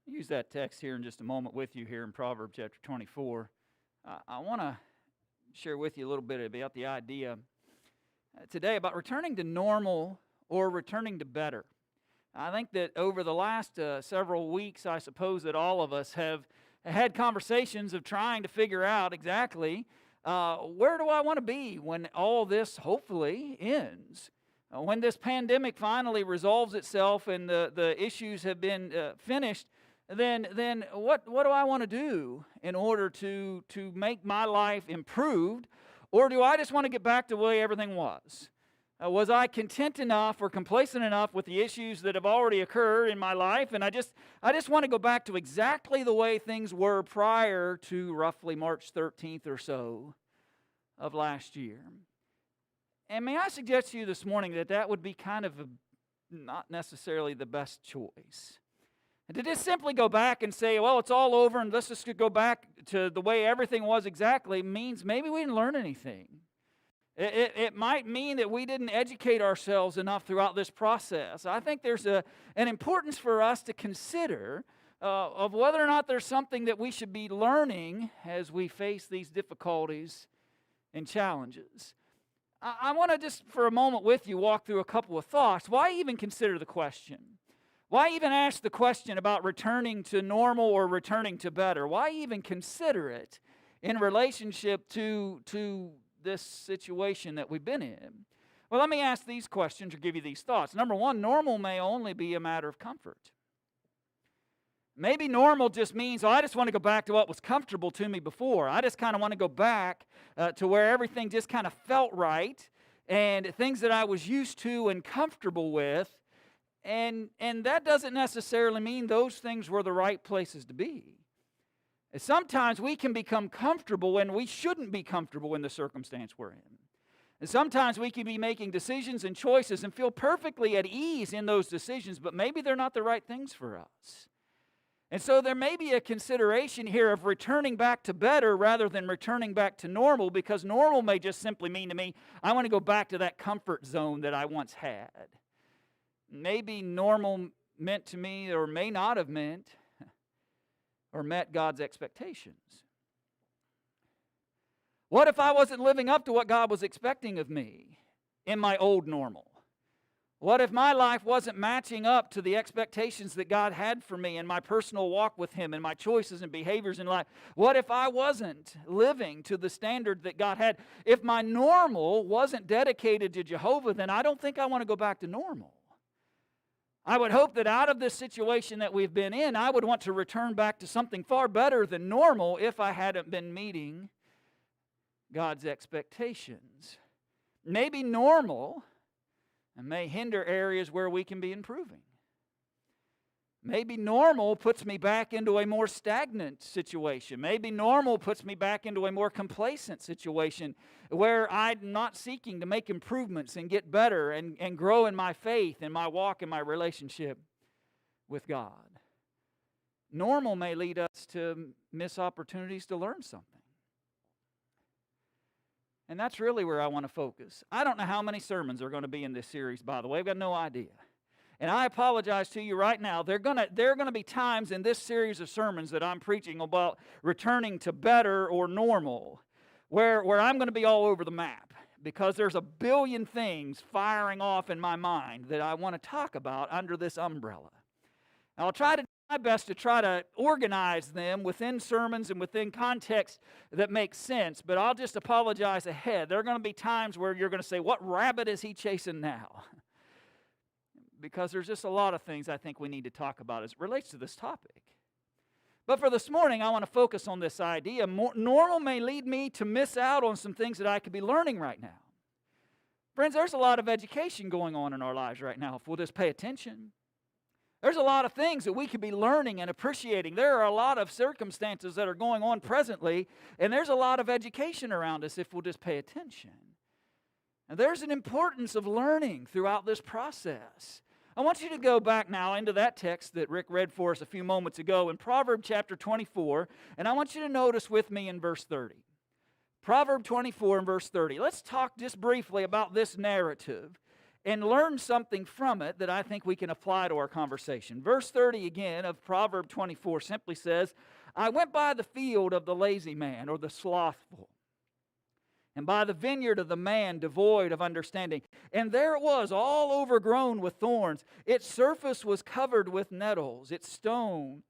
Use that text here in just a moment with you here in Proverbs chapter 24. I want to share with you a little bit about the idea today about returning to normal or returning to better. I think that over the last several weeks, I suppose that all of us have had conversations of trying to figure out exactly where do I want to be when all this hopefully ends. When this pandemic finally resolves itself and the issues have been finished, then what do I want to do in order to make my life improved? Or do I just want to get back to the way everything was? Was I content enough or complacent enough with the issues that have already occurred in my life? And I just want to go back to exactly the way things were prior to roughly March 13th or so of last year. And may I suggest to you this morning that would be kind of not necessarily the best choice. And to just simply go back and say, well, it's all over and let's just go back to the way everything was exactly means maybe we didn't learn anything. It might mean that we didn't educate ourselves enough throughout this process. I think there's an importance for us to consider of whether or not there's something that we should be learning as we face these difficulties and challenges. I want to just for a moment with you walk through a couple of thoughts. Why even consider the question? Why even ask the question about returning to normal or returning to better? Why even consider it in relationship to this situation that we've been in? Well, let me ask these questions or give you these thoughts. Number one, normal may only be a matter of comfort. Maybe normal just means, I just want to go back to what was comfortable to me before. I just kind of want to go back to where everything just kind of felt right and things that I was used to and comfortable with. And that doesn't necessarily mean those things were the right places to be. Sometimes we can become comfortable when we shouldn't be comfortable in the circumstance we're in. And sometimes we can be making decisions and choices and feel perfectly at ease in those decisions, but maybe they're not the right things for us. And so there may be a consideration here of returning back to better rather than returning back to normal, because normal may just simply mean to me, I want to go back to that comfort zone that I once had. Maybe normal meant to me or may not have meant or met God's expectations. What if I wasn't living up to what God was expecting of me in my old normal? What if my life wasn't matching up to the expectations that God had for me in my personal walk with Him and my choices and behaviors in life? What if I wasn't living to the standard that God had? If my normal wasn't dedicated to Jehovah, then I don't think I want to go back to normal. I would hope that out of this situation that we've been in, I would want to return back to something far better than normal if I hadn't been meeting God's expectations. Maybe normal may hinder areas where we can be improving. Maybe normal puts me back into a more stagnant situation. Maybe normal puts me back into a more complacent situation where I'm not seeking to make improvements and get better and grow in my faith and my walk and my relationship with God. Normal may lead us to miss opportunities to learn something. And that's really where I want to focus. I don't know how many sermons are going to be in this series, by the way. I've got no idea. And I apologize to you right now. There are going to be times in this series of sermons that I'm preaching about returning to better or normal where I'm going to be all over the map because there's a billion things firing off in my mind that I want to talk about under this umbrella. I'll try to do my best to try to organize them within sermons and within context that makes sense, but I'll just apologize ahead. There are going to be times where you're going to say, what rabbit is he chasing now? Because there's just a lot of things I think we need to talk about as it relates to this topic. But for this morning, I want to focus on this idea. Normal may lead me to miss out on some things that I could be learning right now. Friends, there's a lot of education going on in our lives right now if we'll just pay attention. There's a lot of things that we could be learning and appreciating. There are a lot of circumstances that are going on presently, and there's a lot of education around us if we'll just pay attention. And there's an importance of learning throughout this process. I want you to go back now into that text that Rick read for us a few moments ago in Proverbs chapter 24, and I want you to notice with me in verse 30. Proverbs 24 and verse 30. Let's talk just briefly about this narrative and learn something from it that I think we can apply to our conversation. Verse 30 again of Proverb 24 simply says, I went by the field of the lazy man, or the slothful, and by the vineyard of the man devoid of understanding. And there it was, all overgrown with thorns. Its surface was covered with nettles. Its stone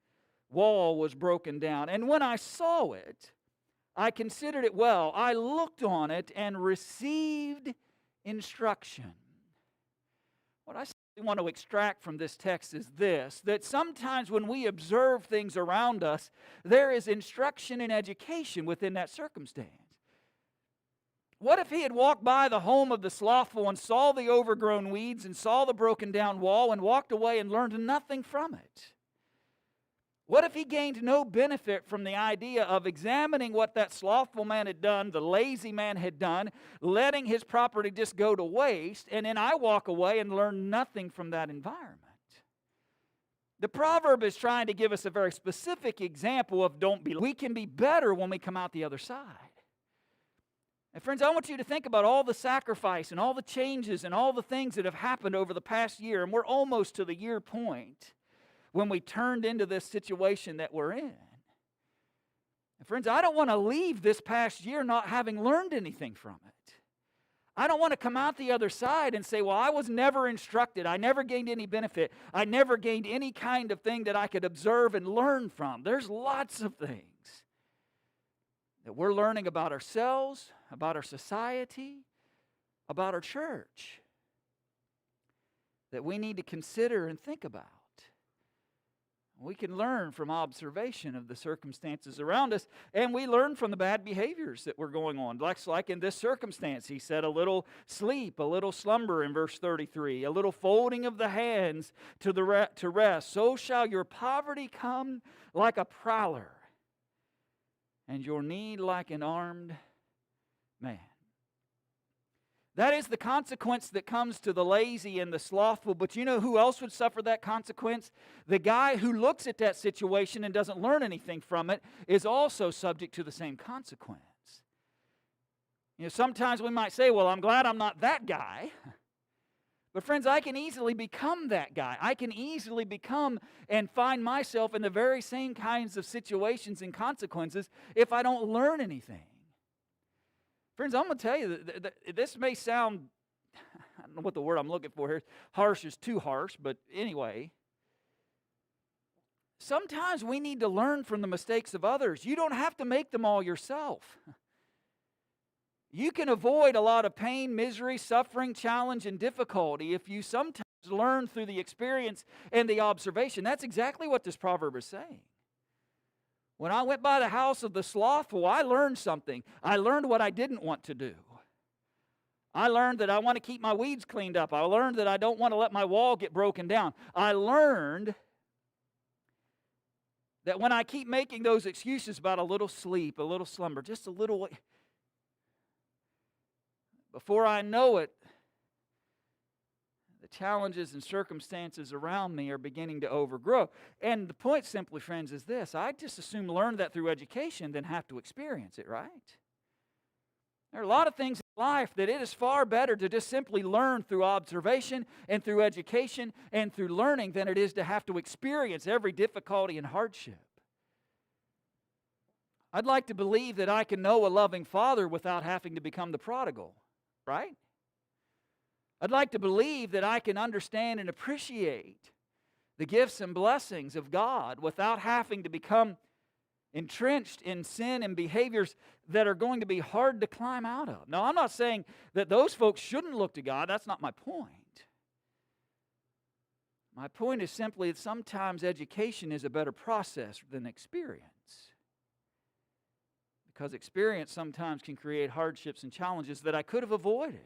wall was broken down. And when I saw it, I considered it well. I looked on it and received instruction. What I want to extract from this text is this, that sometimes when we observe things around us, there is instruction and education within that circumstance. What if he had walked by the home of the slothful and saw the overgrown weeds and saw the broken down wall and walked away and learned nothing from it? What if he gained no benefit from the idea of examining what that slothful man had done, the lazy man had done, letting his property just go to waste, and then I walk away and learn nothing from that environment? The proverb is trying to give us a very specific example of we can be better when we come out the other side. And friends, I want you to think about all the sacrifice and all the changes and all the things that have happened over the past year, and we're almost to the year point when we turned into this situation that we're in. And friends, I don't want to leave this past year not having learned anything from it. I don't want to come out the other side and say, well, I was never instructed. I never gained any benefit. I never gained any kind of thing that I could observe and learn from. There's lots of things that we're learning about ourselves, about our society, about our church, that we need to consider and think about. We can learn from observation of the circumstances around us, and we learn from the bad behaviors that were going on. Like in this circumstance, he said a little sleep, a little slumber in verse 33, a little folding of the hands to rest. So shall your poverty come like a prowler, and your need like an armed man. That is the consequence that comes to the lazy and the slothful. But you know who else would suffer that consequence? The guy who looks at that situation and doesn't learn anything from it is also subject to the same consequence. You know, sometimes we might say, well, I'm glad I'm not that guy. But friends, I can easily become that guy. I can easily become and find myself in the very same kinds of situations and consequences if I don't learn anything. Friends, I'm going to tell you that this may sound, I don't know what the word I'm looking for here, harsh is too harsh, but anyway. Sometimes we need to learn from the mistakes of others. You don't have to make them all yourself. You can avoid a lot of pain, misery, suffering, challenge, and difficulty if you sometimes learn through the experience and the observation. That's exactly what this proverb is saying. When I went by the house of the slothful, I learned something. I learned what I didn't want to do. I learned that I want to keep my weeds cleaned up. I learned that I don't want to let my wall get broken down. I learned that when I keep making those excuses about a little sleep, a little slumber, just a little, before I know it, the challenges and circumstances around me are beginning to overgrow. And the point simply, friends, is this. I just assume learn that through education than have to experience it, right? There are a lot of things in life that it is far better to just simply learn through observation and through education and through learning than it is to have to experience every difficulty and hardship. I'd like to believe that I can know a loving Father without having to become the prodigal, right? I'd like to believe that I can understand and appreciate the gifts and blessings of God without having to become entrenched in sin and behaviors that are going to be hard to climb out of. Now, I'm not saying that those folks shouldn't look to God. That's not my point. My point is simply that sometimes education is a better process than experience. Because experience sometimes can create hardships and challenges that I could have avoided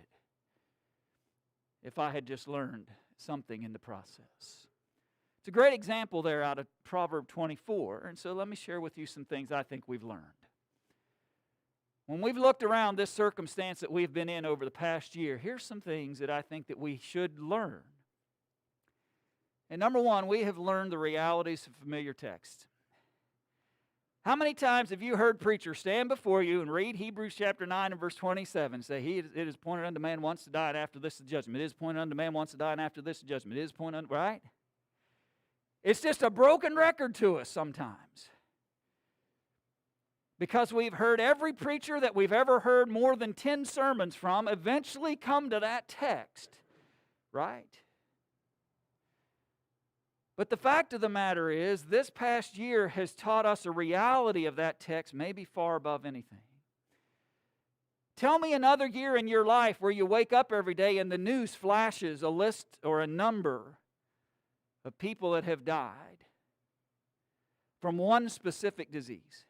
if I had just learned something in the process. It's a great example there out of Proverb 24, and so let me share with you some things I think we've learned. When we've looked around this circumstance that we've been in over the past year, here's some things that I think that we should learn. And number one, we have learned the realities of familiar text. How many times have you heard preachers stand before you and read Hebrews chapter 9 and verse 27, say, it is appointed unto man once to die, and after this the judgment. It is appointed unto man once to die, and after this the judgment. It is appointed unto, right? It's just a broken record to us sometimes. Because we've heard every preacher that we've ever heard more than 10 sermons from eventually come to that text, right? But the fact of the matter is, this past year has taught us a reality of that text maybe far above anything. Tell me another year in your life where you wake up every day and the news flashes a list or a number of people that have died from one specific disease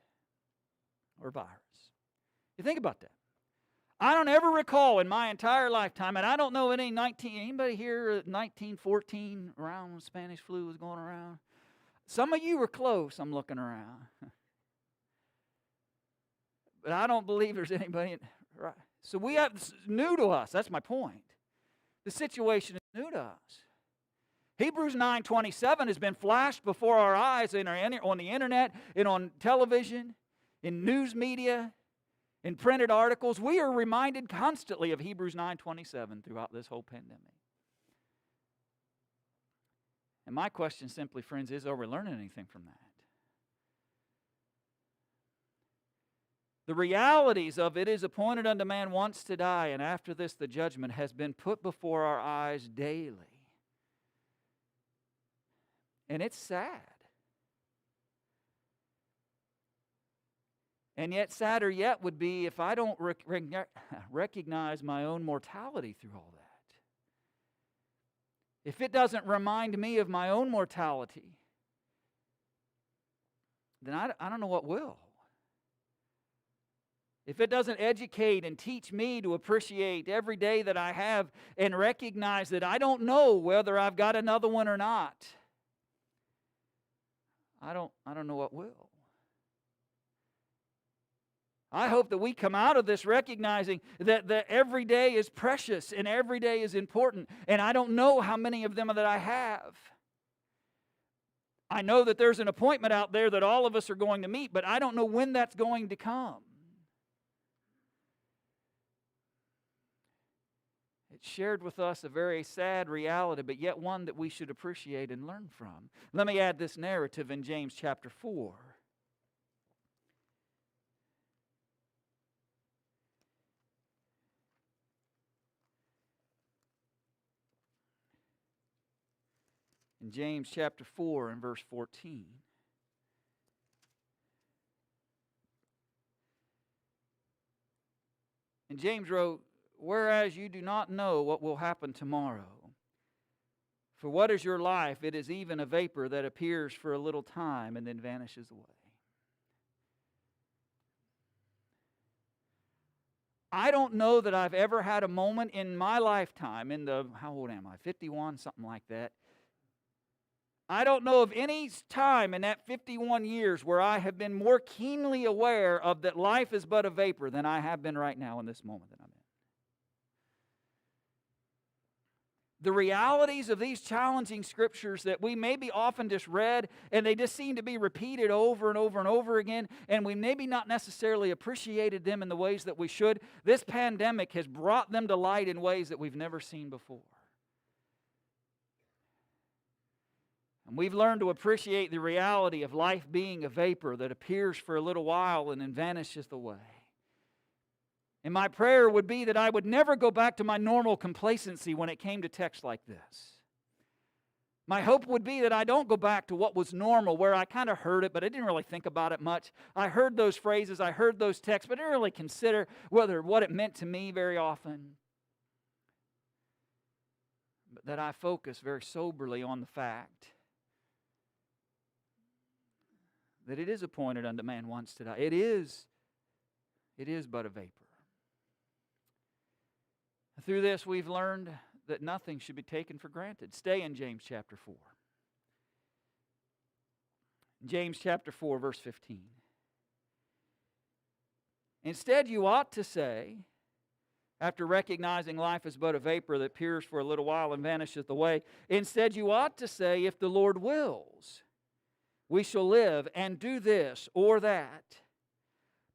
or virus. You think about that. I don't ever recall in my entire lifetime, and I don't know anybody here 1914 around when the Spanish flu was going around. Some of you were close, I'm looking around. But I don't believe there's anybody, right? So it's new to us, that's my point. The situation is new to us. Hebrews 9:27 has been flashed before our eyes on the internet and on television, in news media, in printed articles. We are reminded constantly of Hebrews 9:27 throughout this whole pandemic. And my question simply, friends, is, are we learning anything from that? The realities of it is appointed unto man once to die, and after this the judgment has been put before our eyes daily. And it's sad. And yet, sadder yet would be if I don't recognize my own mortality through all that. If it doesn't remind me of my own mortality, then I don't know what will. If it doesn't educate and teach me to appreciate every day that I have and recognize that I don't know whether I've got another one or not, I don't know what will. I hope that we come out of this recognizing that every day is precious and every day is important. And I don't know how many of them that I have. I know that there's an appointment out there that all of us are going to meet, but I don't know when that's going to come. It shared with us a very sad reality, but yet one that we should appreciate and learn from. Let me add this narrative in James chapter 4. In James chapter 4 and verse 14. And James wrote, "Whereas you do not know what will happen tomorrow. For what is your life? It is even a vapor that appears for a little time and then vanishes away." I don't know that I've ever had a moment in my lifetime, how old am I? 51, something like that. I don't know of any time in that 51 years where I have been more keenly aware of that life is but a vapor than I have been right now in this moment that I'm in. The realities of these challenging scriptures that we maybe often just read and they just seem to be repeated over and over and over again, and we maybe not necessarily appreciated them in the ways that we should. This pandemic has brought them to light in ways that we've never seen before. And we've learned to appreciate the reality of life being a vapor that appears for a little while and then vanishes away. And my prayer would be that I would never go back to my normal complacency when it came to texts like this. My hope would be that I don't go back to what was normal, where I kind of heard it, but I didn't really think about it much. I heard those phrases, I heard those texts, but I didn't really consider what it meant to me very often. But that I focus very soberly on the fact that it is appointed unto man once to die. It is but a vapor. Through this, we've learned that nothing should be taken for granted. Stay in James chapter 4. James chapter 4, verse 15. Instead, you ought to say, after recognizing life is but a vapor that appears for a little while and vanisheth away, instead you ought to say, if the Lord wills, we shall live, and do this or that.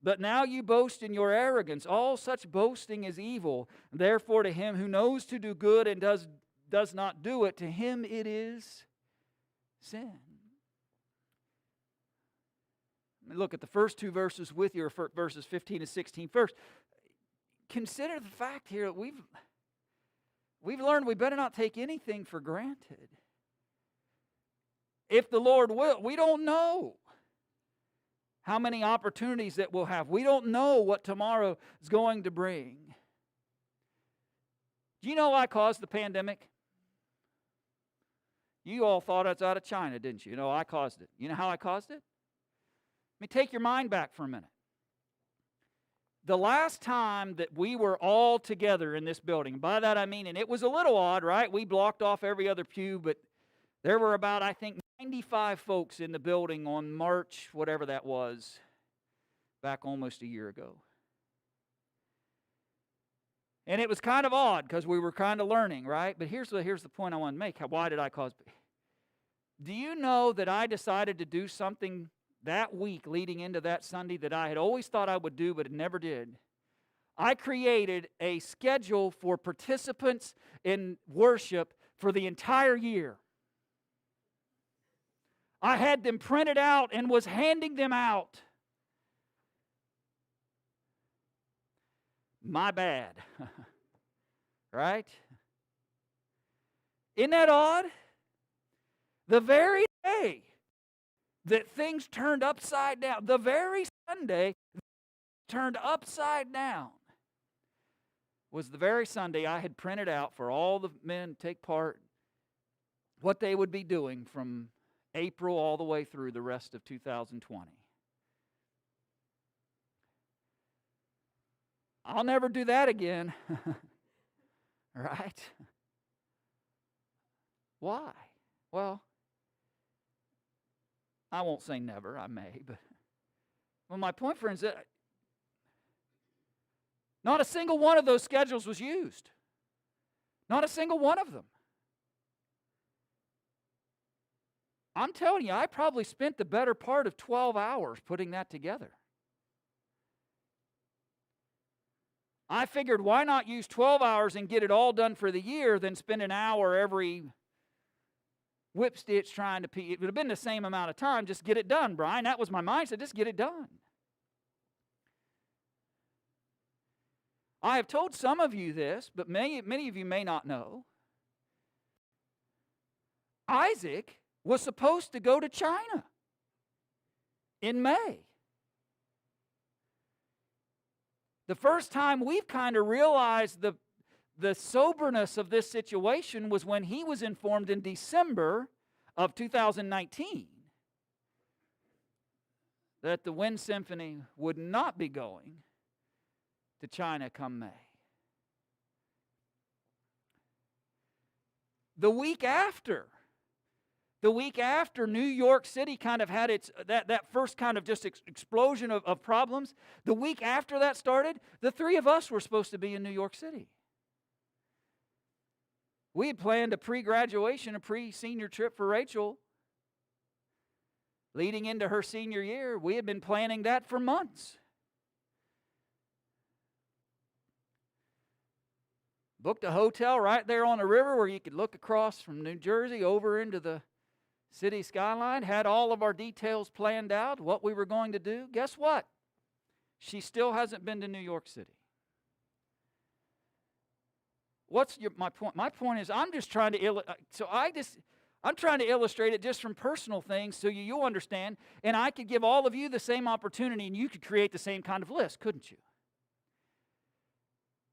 But now you boast in your arrogance. All such boasting is evil. Therefore, to him who knows to do good and does not do it, to him it is sin. Look at the first two verses with you, or verses 15 and 16 first. Consider the fact here that we've learned we better not take anything for granted. If the Lord will, we don't know how many opportunities that we'll have. We don't know what tomorrow is going to bring. Do you know I caused the pandemic? You all thought it's out of China, didn't you? No, I caused it. You know how I caused it? Let me take your mind back for a minute. The last time that we were all together in this building, by that I mean, and it was a little odd, right? We blocked off every other pew, but there were about, I think, 95 folks in the building on March, whatever that was, back almost a year ago. And it was kind of odd because we were kind of learning, right? But here's the point I want to make. Why did I cause? Do you know that I decided to do something that week leading into that Sunday that I had always thought I would do but never did? I created a schedule for participants in worship for the entire year. I had them printed out and was handing them out. My bad. Right? Isn't that odd? The very day that things turned upside down, the very Sunday turned upside down, was the very Sunday I had printed out for all the men to take part what they would be doing from April all the way through the rest of 2020. I'll never do that again. Right? Why? Well, I won't say never, I may, but my point, friends, that not a single one of those schedules was used. Not a single one of them. I'm telling you, I probably spent the better part of 12 hours putting that together. I figured, why not use 12 hours and get it all done for the year than spend an hour every whip stitch trying to pee. It would have been the same amount of time. Just get it done, Brian. That was my mindset. Just get it done. I have told some of you this, but many of you may not know. Isaac was supposed to go to China in May. The first time we've kind of realized the soberness of this situation was when he was informed in December of 2019 that the Wind Symphony would not be going to China come May. The week after New York City kind of had its that first kind of just explosion of problems, the week after that started, the three of us were supposed to be in New York City. We had planned a pre-graduation, a pre-senior trip for Rachel. Leading into her senior year, we had been planning that for months. Booked a hotel right there on the river where you could look across from New Jersey over into the city skyline. Had all of our details planned out, what we were going to do. Guess what? She still hasn't been to New York City. What's my point? My point is, I'm just trying to I'm trying to illustrate it just from personal things so you'll understand, and I could give all of you the same opportunity, and you could create the same kind of list, couldn't you?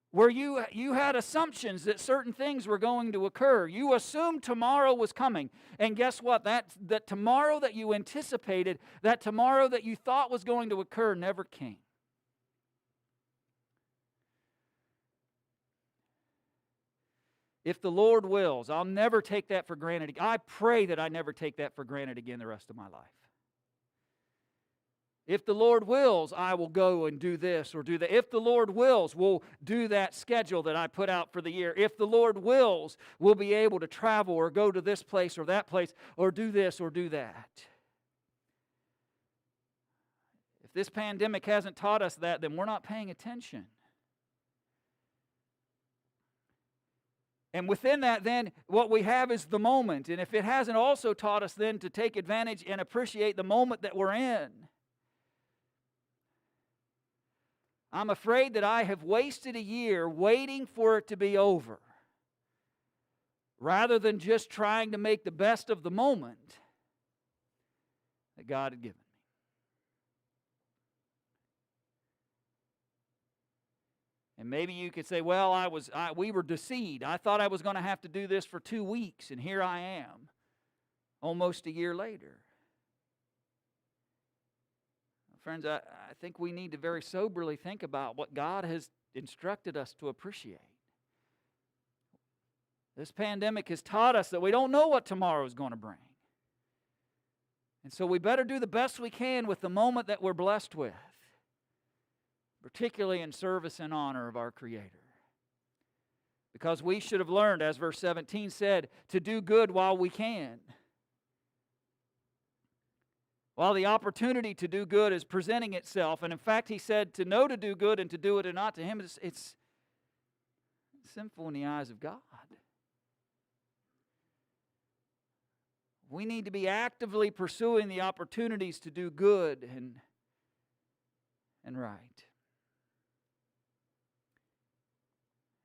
Where you had assumptions that certain things were going to occur. You assumed tomorrow was coming, and guess what? That tomorrow that you anticipated, that tomorrow that you thought was going to occur, never came. If the Lord wills, I'll never take that for granted. I pray that I never take that for granted again the rest of my life. If the Lord wills, I will go and do this or do that. If the Lord wills, we'll do that schedule that I put out for the year. If the Lord wills, we'll be able to travel or go to this place or that place or do this or do that. If this pandemic hasn't taught us that, then we're not paying attention. And within that, then, what we have is the moment. And if it hasn't also taught us then to take advantage and appreciate the moment that we're in, I'm afraid that I have wasted a year waiting for it to be over, rather than just trying to make the best of the moment that God had given me. And maybe you could say, well, we were deceived. I thought I was going to have to do this for 2 weeks, and here I am, almost a year later. Friends, I think we need to very soberly think about what God has instructed us to appreciate. This pandemic has taught us that we don't know what tomorrow is going to bring. And so we better do the best we can with the moment that we're blessed with, particularly in service and honor of our Creator. Because we should have learned, as verse 17 said, to do good while we can. While the opportunity to do good is presenting itself. And in fact, he said to know to do good and to do it or not, to him, it's sinful in the eyes of God. We need to be actively pursuing the opportunities to do good and right.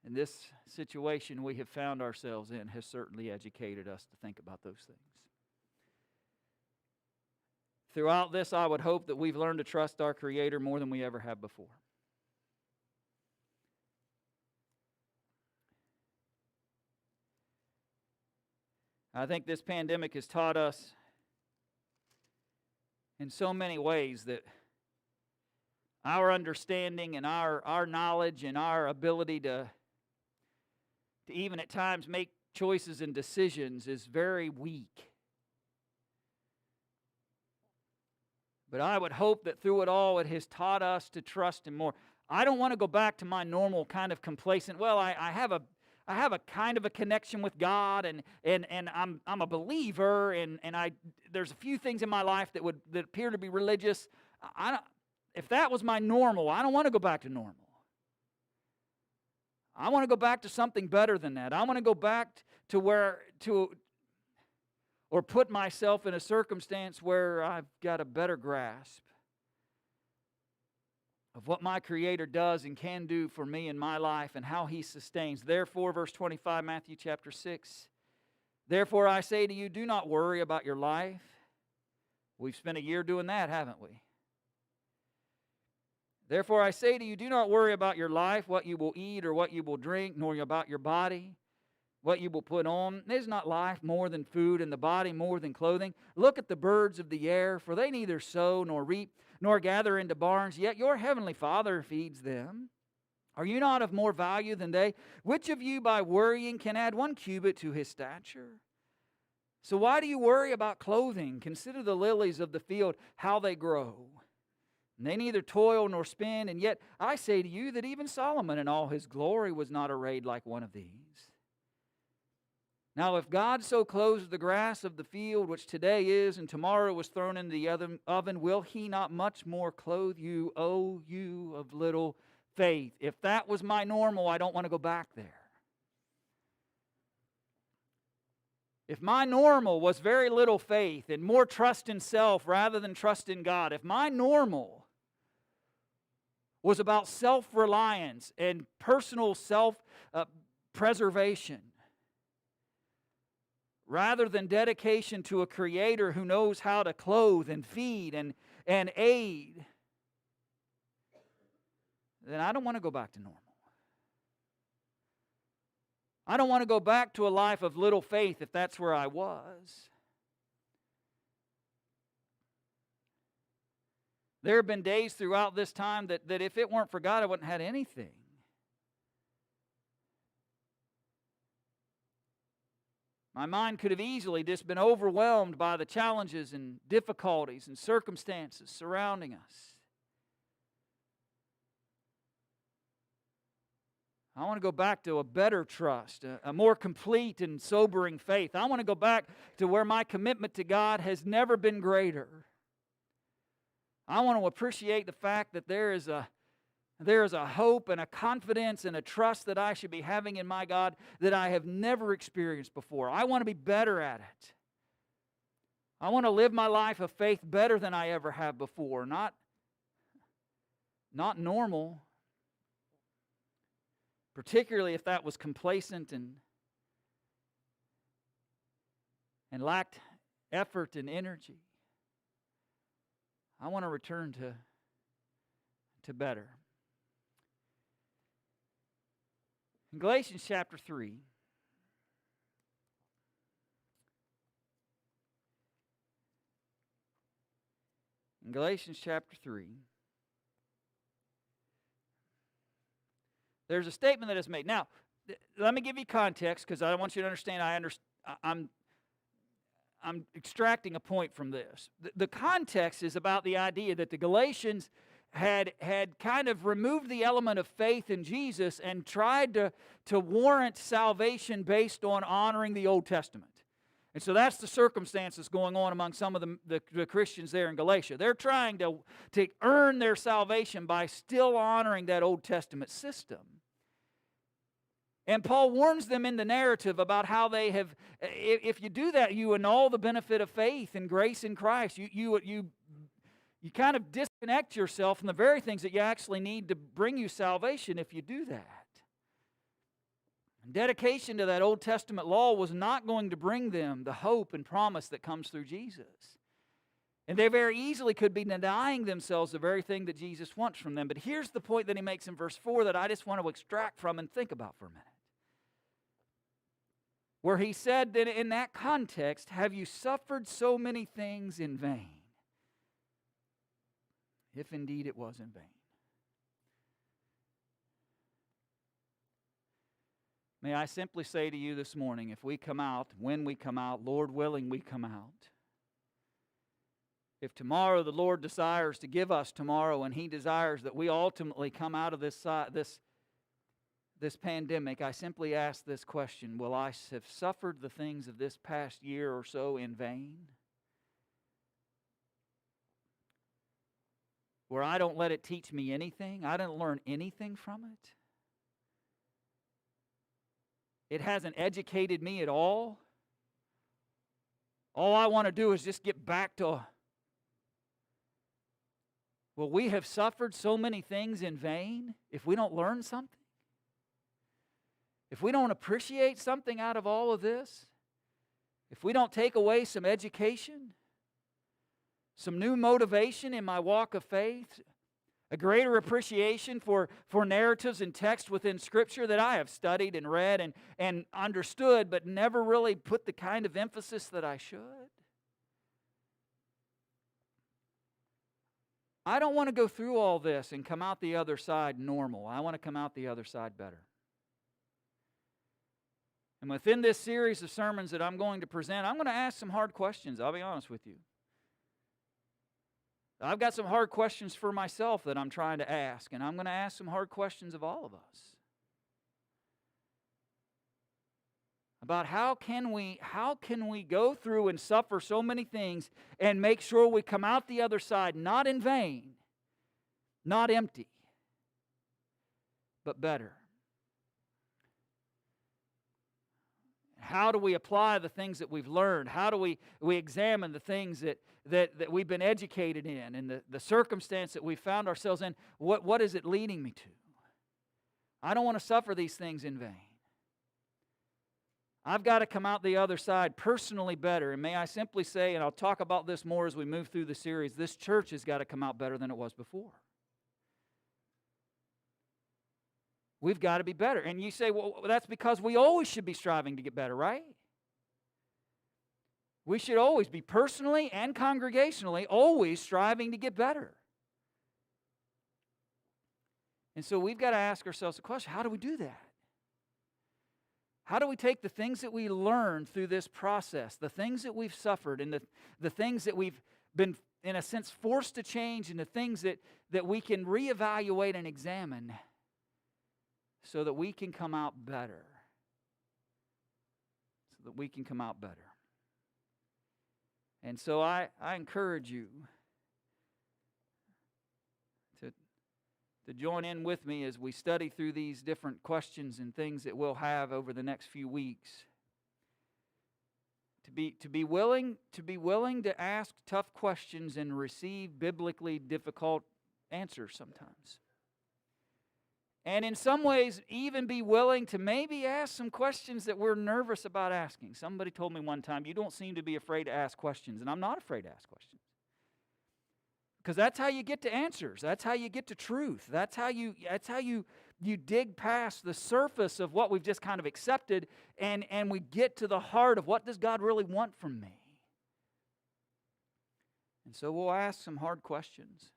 And this situation we have found ourselves in has certainly educated us to think about those things. Throughout this, I would hope that we've learned to trust our Creator more than we ever have before. I think this pandemic has taught us in so many ways that our understanding and our knowledge and our ability to even at times make choices and decisions is very weak. But I would hope that through it all, it has taught us to trust Him more. I don't want to go back to my normal kind of complacent, well, I have a kind of a connection with God, and I'm a believer, and there's a few things in my life that appear to be religious. If that was my normal, I don't want to go back to normal. I want to go back to something better than that. I want to go back or put myself in a circumstance where I've got a better grasp of what my Creator does and can do for me in my life and how He sustains. Therefore, verse 25, Matthew chapter 6, therefore I say to you, do not worry about your life. We've spent a year doing that, haven't we? Therefore I say to you, do not worry about your life, what you will eat or what you will drink, nor about your body, what you will put on. Is not life more than food, and the body more than clothing? Look at the birds of the air, for they neither sow nor reap, nor gather into barns, yet your heavenly Father feeds them. Are you not of more value than they? Which of you by worrying can add 1 cubit to his stature? So why do you worry about clothing? Consider the lilies of the field, how they grow. And they neither toil nor spin, and yet I say to you that even Solomon in all his glory was not arrayed like one of these. Now if God so clothes the grass of the field, which today is and tomorrow was thrown into the oven, will He not much more clothe you, O you of little faith? If that was my normal, I don't want to go back there. If my normal was very little faith and more trust in self rather than trust in God, if my normal was about self-reliance and personal self-preservation, rather than dedication to a Creator who knows how to clothe and feed and aid, then I don't want to go back to normal. I don't want to go back to a life of little faith if that's where I was. There have been days throughout this time that if it weren't for God, I wouldn't have had anything. My mind could have easily just been overwhelmed by the challenges and difficulties and circumstances surrounding us. I want to go back to a better trust, a more complete and sobering faith. I want to go back to where my commitment to God has never been greater. I want to appreciate the fact that there is a hope and a confidence and a trust that I should be having in my God that I have never experienced before. I want to be better at it. I want to live my life of faith better than I ever have before, not normal, particularly if that was complacent and lacked effort and energy. I want to return to better. In Galatians chapter 3, there's a statement that is made. Now, let me give you context because I want you to understand. I'm extracting a point from this. The context is about the idea that the Galatians had kind of removed the element of faith in Jesus and tried to warrant salvation based on honoring the Old Testament. And so that's the circumstances going on among some of the Christians there in Galatia. They're trying to earn their salvation by still honoring that Old Testament system. And Paul warns them in the narrative about how they have, if you do that, you annul the benefit of faith and grace in Christ. You kind of disconnect yourself from the very things that you actually need to bring you salvation if you do that. Dedication to that Old Testament law was not going to bring them the hope and promise that comes through Jesus. And they very easily could be denying themselves the very thing that Jesus wants from them. But here's the point that he makes in verse 4 that I just want to extract from and think about for a minute. Where he said that in that context, have you suffered so many things in vain? If indeed it was in vain. May I simply say to you this morning, if we come out, when we come out, Lord willing we come out, if tomorrow the Lord desires to give us tomorrow and He desires that we ultimately come out of this pandemic, I simply ask this question: will I have suffered the things of this past year or so in vain? Where I don't let it teach me anything, I didn't learn anything from it. It hasn't educated me at all. All I want to do is just get back to, will we have suffered so many things in vain if we don't learn something? If we don't appreciate something out of all of this? If we don't take away some education? Some new motivation in my walk of faith? A greater appreciation for narratives and text within Scripture that I have studied and read and understood, but never really put the kind of emphasis that I should? I don't want to go through all this and come out the other side normal. I want to come out the other side better. And within this series of sermons that I'm going to present, I'm going to ask some hard questions, I'll be honest with you. I've got some hard questions for myself that I'm trying to ask, and I'm going to ask some hard questions of all of us. About how can we go through and suffer so many things and make sure we come out the other side not in vain, not empty, but better. How do we apply the things that we've learned? How do we examine the things that we've been educated in and the circumstance that we found ourselves in? What is it leading me to? I don't want to suffer these things in vain. I've got to come out the other side personally better. And may I simply say, and I'll talk about this more as we move through the series, this church has got to come out better than it was before. We've got to be better. And you say, well, that's because we always should be striving to get better, right? We should always be personally and congregationally always striving to get better. And so we've got to ask ourselves the question, how do we do that? How do we take the things that we learned through this process, the things that we've suffered, and the things that we've been, in a sense, forced to change, and the things that we can reevaluate and examine so that we can come out better? So that we can come out better. And so I encourage you to join in with me as we study through these different questions and things that we'll have over the next few weeks. To be willing to ask tough questions and receive biblically difficult answers sometimes. And in some ways, even be willing to maybe ask some questions that we're nervous about asking. Somebody told me one time, you don't seem to be afraid to ask questions. And I'm not afraid to ask questions. Because that's how you get to answers. That's how you get to truth. That's how you dig past the surface of what we've just kind of accepted, and we get to the heart of what does God really want from me. And so we'll ask some hard questions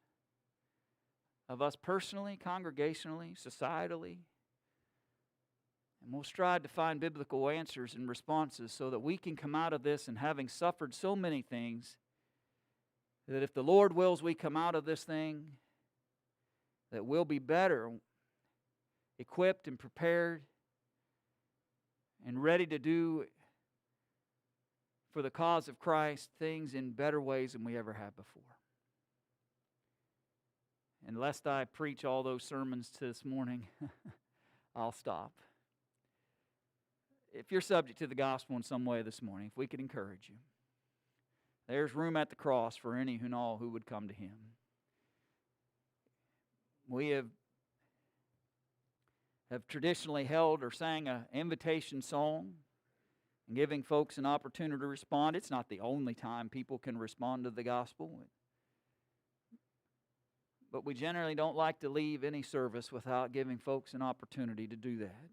of us personally, congregationally, societally. And we'll strive to find biblical answers and responses so that we can come out of this and having suffered so many things, that if the Lord wills we come out of this thing, that we'll be better equipped and prepared and ready to do for the cause of Christ things in better ways than we ever have before. And lest I preach all those sermons this morning, I'll stop. If you're subject to the gospel in some way this morning, if we could encourage you, there's room at the cross for any and all who would come to Him. We have traditionally held or sang an invitation song, and giving folks an opportunity to respond. It's not the only time people can respond to the gospel. But we generally don't like to leave any service without giving folks an opportunity to do that.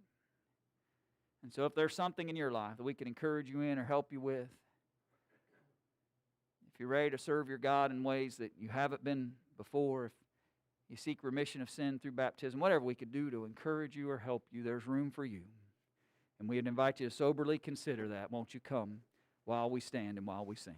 And so if there's something in your life that we can encourage you in or help you with, if you're ready to serve your God in ways that you haven't been before, if you seek remission of sin through baptism, whatever we could do to encourage you or help you, there's room for you. And we'd invite you to soberly consider that. Won't you come while we stand and while we sing?